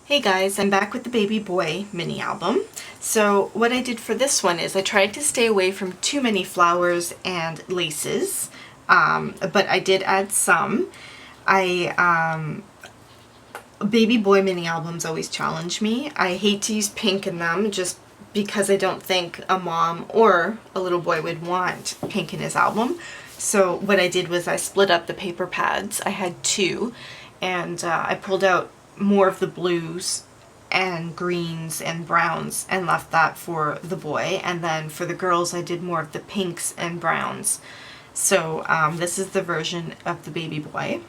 Hey guys, I'm back with the Baby Boy mini album. So what I did for this one is I tried to stay away from too many flowers and laces, but I did add some. Baby Boy mini albums always challenge me. I hate to use pink in them just because I don't think a mom or a little boy would want pink in his album. So what I did was I split up the paper pads. I had two, and I pulled out more of the blues and greens and browns and left that for the boy, and then for the girls I did more of the pinks and browns. So this is the version of the Baby Boy.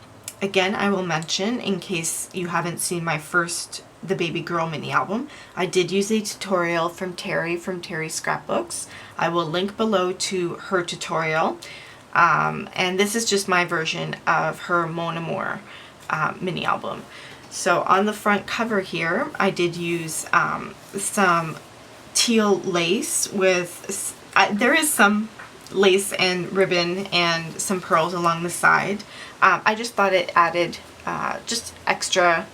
Again, I will mention, in case you haven't seen the Baby Girl mini album, I did use a tutorial from Terry Scrapbooks. I will link below to her tutorial, and this is just my version of her Mon Amour mini album. So on the front cover here, I did use some teal lace with, there is some lace and ribbon and some pearls along the side. I just thought it added just extra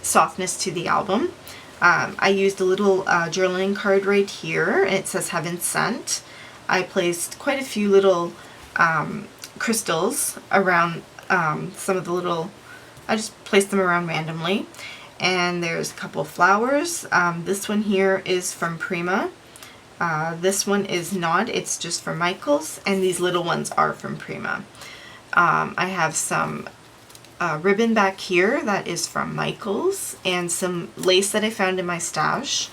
softness to the album. I used a little journaling card right here, and it says Heaven Sent. I placed quite a few little crystals around some of the little, I just placed them around randomly. And there's a couple flowers. This one here is from Prima. This one is not, it's just from Michael's, and these little ones are from Prima. I have some ribbon back here that is from Michael's, and some lace that I found in my stash.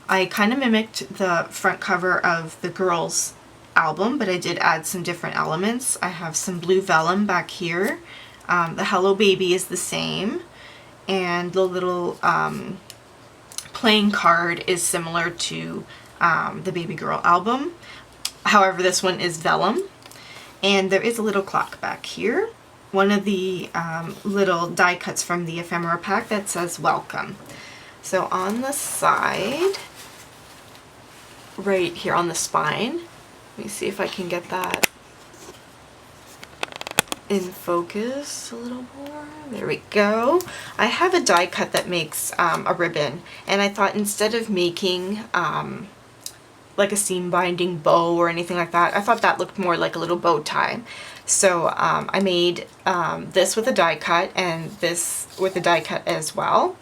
I kind of mimicked the front cover of the girls' album, but I did add some different elements. I have some blue vellum back here. The Hello Baby is the same, and the little playing card is similar to the Baby Girl album. However, this one is vellum, and there is a little clock back here. One of the little die cuts from the ephemera pack that says welcome. So on the side, right here on the spine, let me see if I can get that in focus a little more. There we go. I have a die cut that makes a ribbon, and I thought instead of making like a seam binding bow or anything like that, I thought that looked more like a little bow tie. So I made this with a die cut and this with a die cut as well,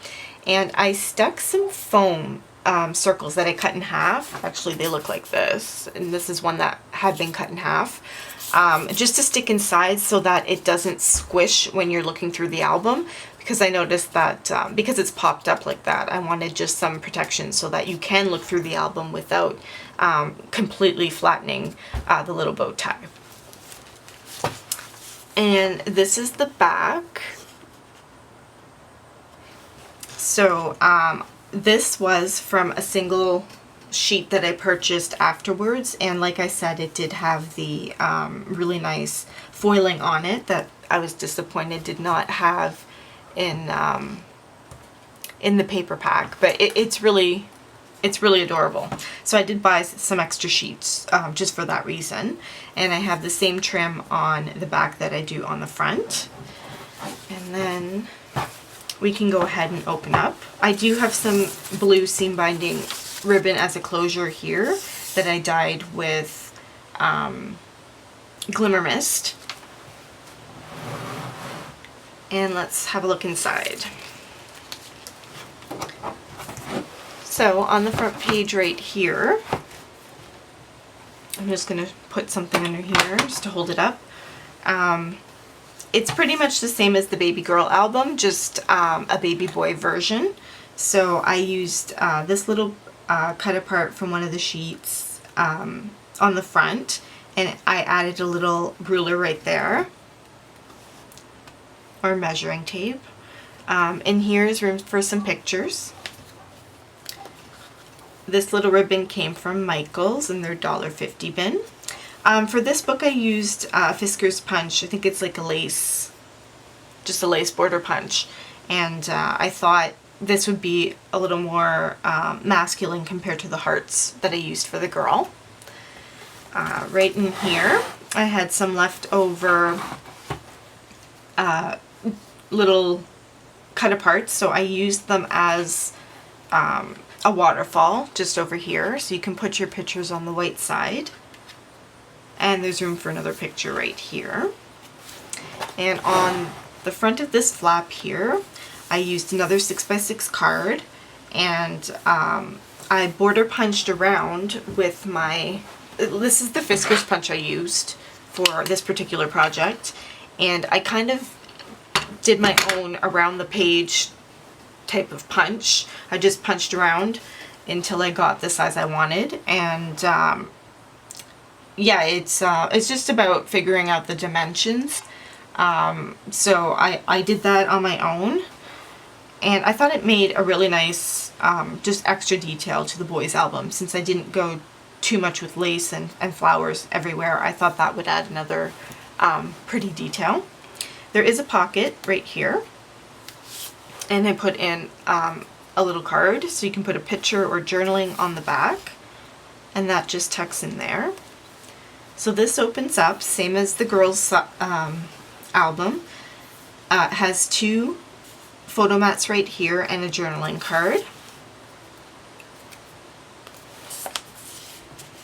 and I stuck some foam circles that I cut in half. Actually, they look like this, and this is one that had been cut in half, just to stick inside so that it doesn't squish when you're looking through the album, because I noticed that because it's popped up like that, I wanted just some protection so that you can look through the album without completely flattening the little bow tie. And this is the back. So this was from a single sheet that I purchased afterwards, and like I said, it did have the really nice foiling on it that I was disappointed did not have in the paper pack, but it's really adorable. So I did buy some extra sheets just for that reason, and I have the same trim on the back that I do on the front. And then we can go ahead and open up. I do have some blue seam binding ribbon as a closure here that I dyed with Glimmer Mist. And let's have a look inside. So on the front page right here, I'm just going to put something under here just to hold it up. It's pretty much the same as the Baby Girl album, just a Baby Boy version. So I used this little cut apart from one of the sheets on the front, and I added a little ruler right there, or measuring tape. And here's room for some pictures. This little ribbon came from Michael's in their $1.50 bin. For this book I used Fisker's Punch. I think it's like a lace, just a lace border punch. And I thought this would be a little more masculine compared to the hearts that I used for the girl. Right in here I had some leftover little cut apart, so I used them as a waterfall just over here, so you can put your pictures on the white side. And there's room for another picture right here. And on the front of this flap here, I used another 6x6 card, and I border punched around with my, this is the Fiskars punch I used for this particular project, and I kind of did my own around the page type of punch. I just punched around until I got the size I wanted, and yeah, it's just about figuring out the dimensions. So I did that on my own, and I thought it made a really nice just extra detail to the boys album. Since I didn't go too much with lace and flowers everywhere, I thought that would add another pretty detail. There is a pocket right here, and I put in a little card so you can put a picture or journaling on the back, and that just tucks in there. So this opens up, same as the girls' album. Has two photo mats right here and a journaling card.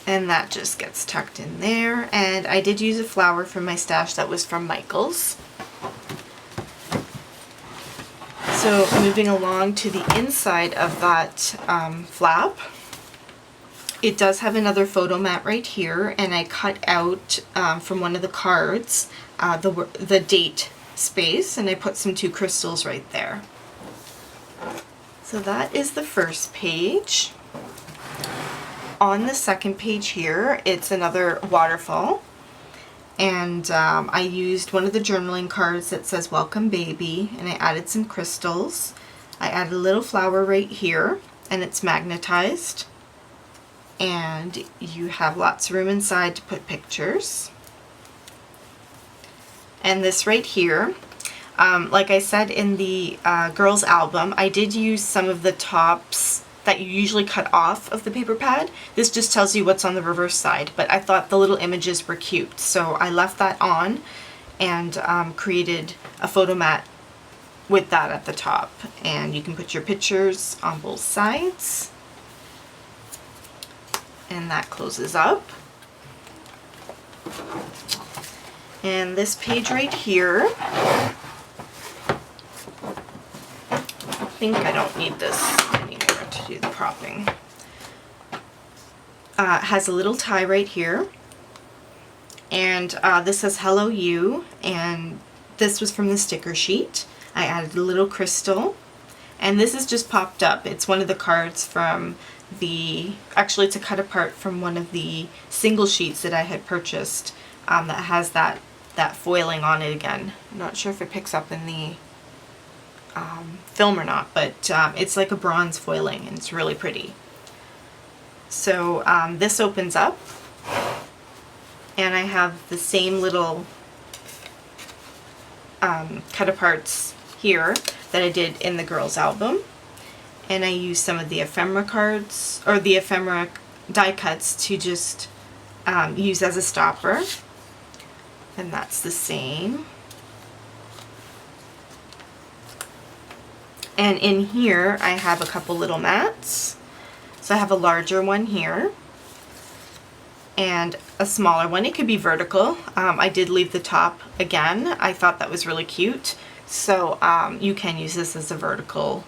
And that just gets tucked in there. And I did use a flower from my stash that was from Michael's. So moving along to the inside of that flap, it does have another photo mat right here, and I cut out from one of the cards the date space, and I put some 2 crystals right there. So that is the first page. On the second page here, it's another waterfall, and I used one of the journaling cards that says Welcome Baby, and I added some crystals. I added a little flower right here, and it's magnetized, and you have lots of room inside to put pictures. And this right here, like I said in the girls' album, I did use some of the tops that you usually cut off of the paper pad. This just tells you what's on the reverse side, but I thought the little images were cute, so I left that on and created a photo mat with that at the top. And you can put your pictures on both sides. And that closes up. And this page right here, I think I don't need this anymore to do the propping. Has a little tie right here, and this says Hello You, and this was from the sticker sheet. I added a little crystal, and this is just popped up. It's one of the cards from actually it's a cut apart from one of the single sheets that I had purchased that has that foiling on it again. I'm not sure if it picks up in the film or not, but it's like a bronze foiling, and it's really pretty. So this opens up, and I have the same little cut aparts here that I did in the girls' album. And I used some of the ephemera cards, or the ephemera die cuts, to just use as a stopper. And that's the same. And in here I have a couple little mats. So I have a larger one here and a smaller one. It could be vertical. I did leave the top again. I thought that was really cute. So you can use this as a vertical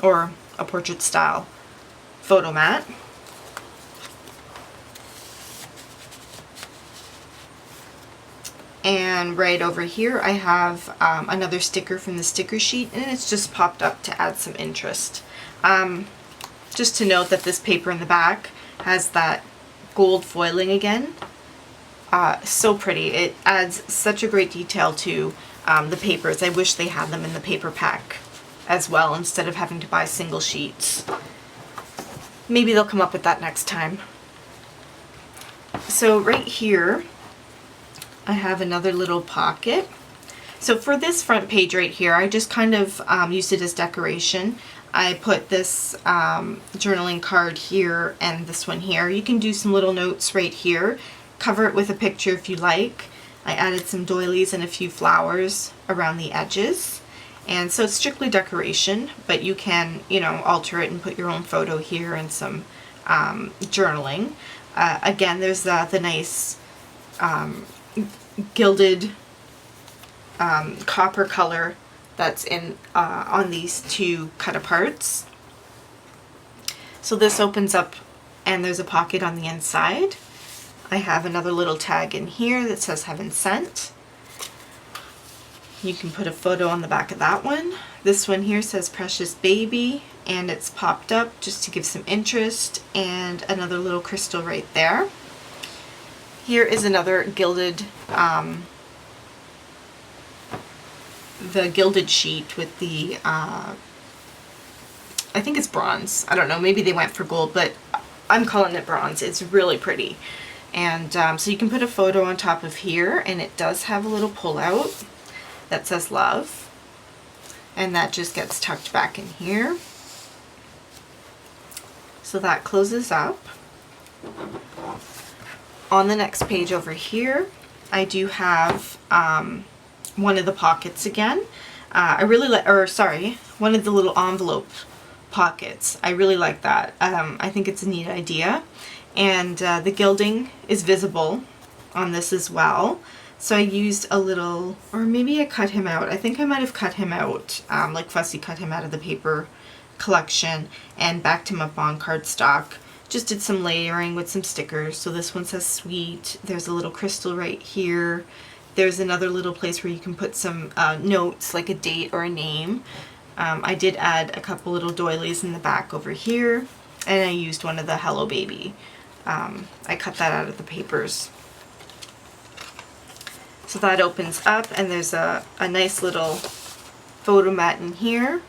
or a portrait style photo mat. And right over here I have another sticker from the sticker sheet, and it's just popped up to add some interest. Just to note that this paper in the back has that gold foiling again. So pretty. It adds such a great detail to the papers. I wish they had them in the paper pack as well, instead of having to buy single sheets. Maybe they'll come up with that next time. So right here I have another little pocket. So for this front page right here, I just kind of used it as decoration. I put this journaling card here and this one here. You can do some little notes right here. Cover it with a picture if you like. I added some doilies and a few flowers around the edges. And so it's strictly decoration, but you can, you know, alter it and put your own photo here and some journaling. Again, there's the nice gilded copper color that's in on these two cut aparts. So this opens up and there's a pocket on the inside. I have another little tag in here that says Heaven Sent. You can put a photo on the back of that one. This one here says Precious Baby, and it's popped up just to give some interest, and another little crystal right there. Here is another gilded, the gilded sheet with the, I think it's bronze. I don't know, maybe they went for gold, but I'm calling it bronze. It's really pretty. And so you can put a photo on top of here, and it does have a little pull out that says love, and that just gets tucked back in here. So that closes up. On the next page over here, I do have one of the pockets again. I really like, or sorry, one of the little envelope pockets. I really like that. I think it's a neat idea. And the gilding is visible on this as well. So I used a little, or maybe I cut him out. I think I might have cut him out, like Fussy cut him out of the paper collection and backed him up on cardstock. Just did some layering with some stickers. So this one says sweet. There's a little crystal right here. There's another little place where you can put some notes, like a date or a name. I did add a couple little doilies in the back over here, and I used one of the Hello Baby. I cut that out of the papers. So that opens up, and there's a nice little photo mat in here.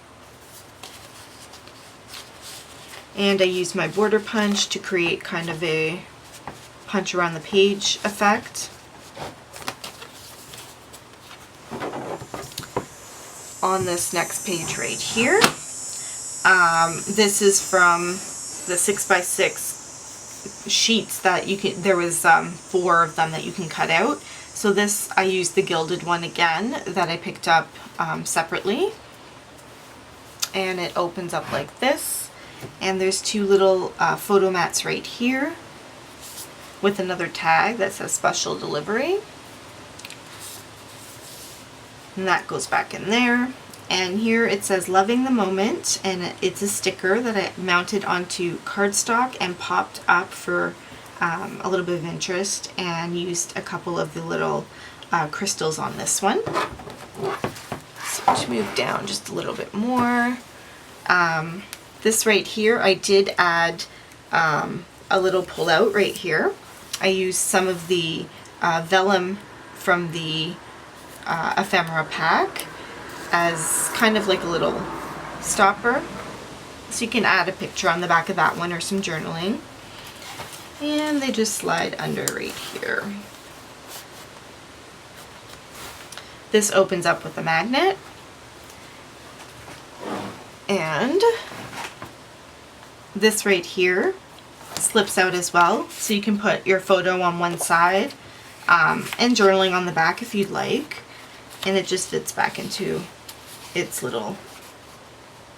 And I used my border punch to create kind of a punch around the page effect. On this next page right here, this is from the 6x6 sheets that you can, there was 4 of them that you can cut out. So this, I used the gilded one again that I picked up separately. And it opens up like this. And there's 2 little photo mats right here with another tag that says special delivery. And that goes back in there. And here it says loving the moment, and it's a sticker that I mounted onto cardstock and popped up for a little bit of interest, and used a couple of the little crystals on this one. So to move down just a little bit more. This right here, I did add a little pull out right here. I used some of the vellum from the ephemera pack as kind of like a little stopper. So you can add a picture on the back of that one or some journaling. And they just slide under right here. This opens up with a magnet. And this right here slips out as well, so you can put your photo on one side and journaling on the back if you'd like, and it just fits back into its little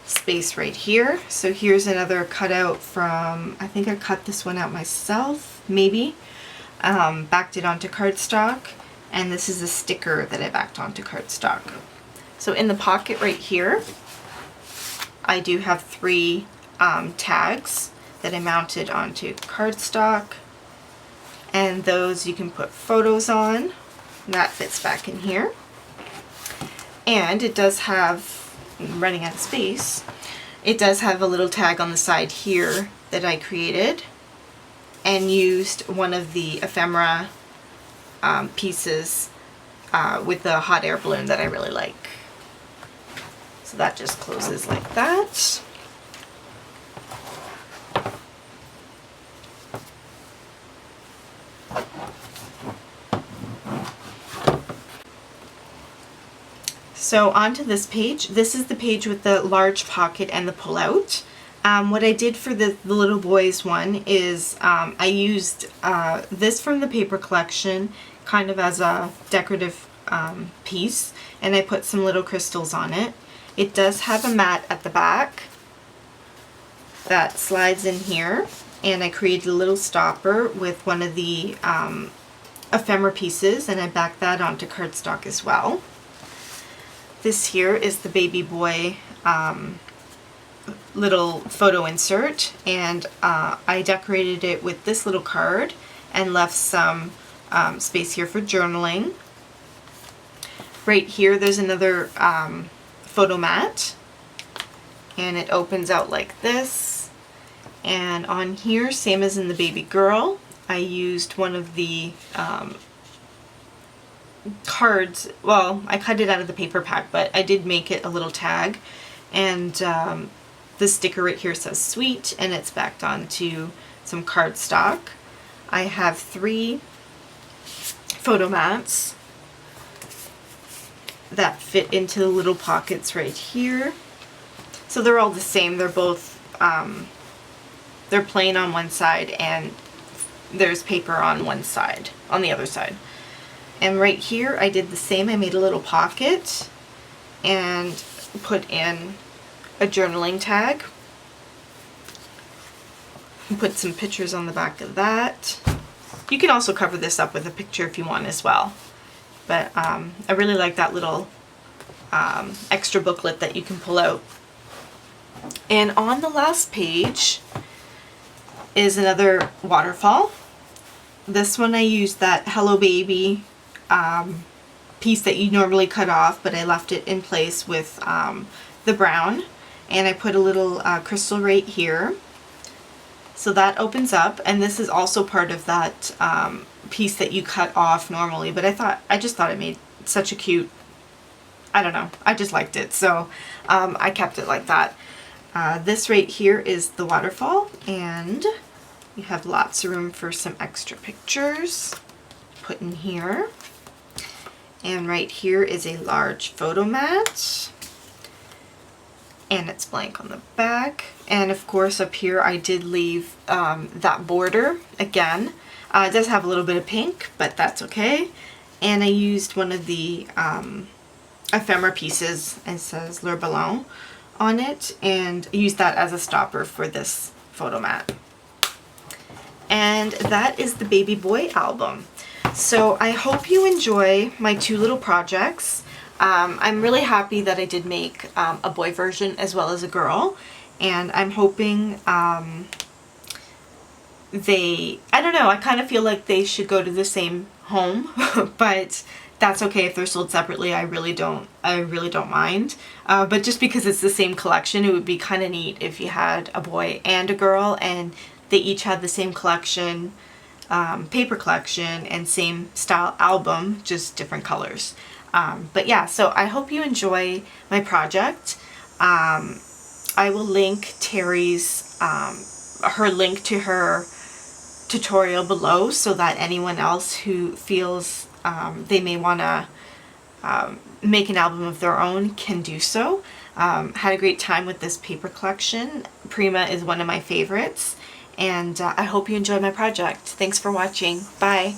space right here. So here's another cutout from, I think I cut this one out myself, maybe. Backed it onto cardstock, and this is a sticker that I backed onto cardstock. So in the pocket right here, I do have 3 tags that I mounted onto cardstock, and those you can put photos on. That fits back in here. And it does have, I'm running out of space, it does have a little tag on the side here that I created and used one of the ephemera pieces with the hot air balloon that I really like. So that just closes like that. So onto this page. This is the page with the large pocket and the pull-out. What I did for the little boys one is I used this from the paper collection kind of as a decorative piece, and I put some little crystals on it. It does have a mat at the back that slides in here, and I created a little stopper with one of the ephemera pieces, and I backed that onto cardstock as well. This here is the baby boy little photo insert, and I decorated it with this little card and left some space here for journaling. Right here there's another photo mat, and it opens out like this, and on here, same as in the baby girl, I used one of the cards. Well, I cut it out of the paper pack, but I did make it a little tag, and the sticker right here says sweet, and it's backed onto some cardstock. I have 3 photo mats that fit into the little pockets right here. So they're all the same. They're both, they're plain on one side and there's paper on one side, on the other side. And right here I did the same. I made a little pocket and put in a journaling tag. Put some pictures on the back of that. You can also cover this up with a picture if you want as well. But I really like that little extra booklet that you can pull out. And on the last page is another waterfall. This one I used that Hello Baby piece that you normally cut off, but I left it in place with the brown. And I put a little crystal right here. So that opens up, and this is also part of that piece that you cut off normally, but I just thought it made such a cute, I don't know, I just liked it, so I kept it like that. This right here is the waterfall, and you have lots of room for some extra pictures put in here. And right here is a large photo mat, and it's blank on the back. And of course up here I did leave that border again. It does have a little bit of pink, but that's okay. And I used one of the ephemera pieces, and it says Le Ballon on it, and used that as a stopper for this photo mat. And that is the baby boy album. So I hope you enjoy my 2 little projects. I'm really happy that I did make a boy version as well as a girl, and I'm hoping I don't know, I kind of feel like they should go to the same home, but that's okay if they're sold separately. I really don't mind. But just because it's the same collection, it would be kind of neat if you had a boy and a girl and they each had the same collection, paper collection, and same style album, just different colors. But yeah, so I hope you enjoy my project. I will link Terry's, her link to her tutorial below, so that anyone else who feels they may want to make an album of their own can do so. Had a great time with this paper collection. Prima is one of my favorites, and I hope you enjoy my project. Thanks for watching. Bye.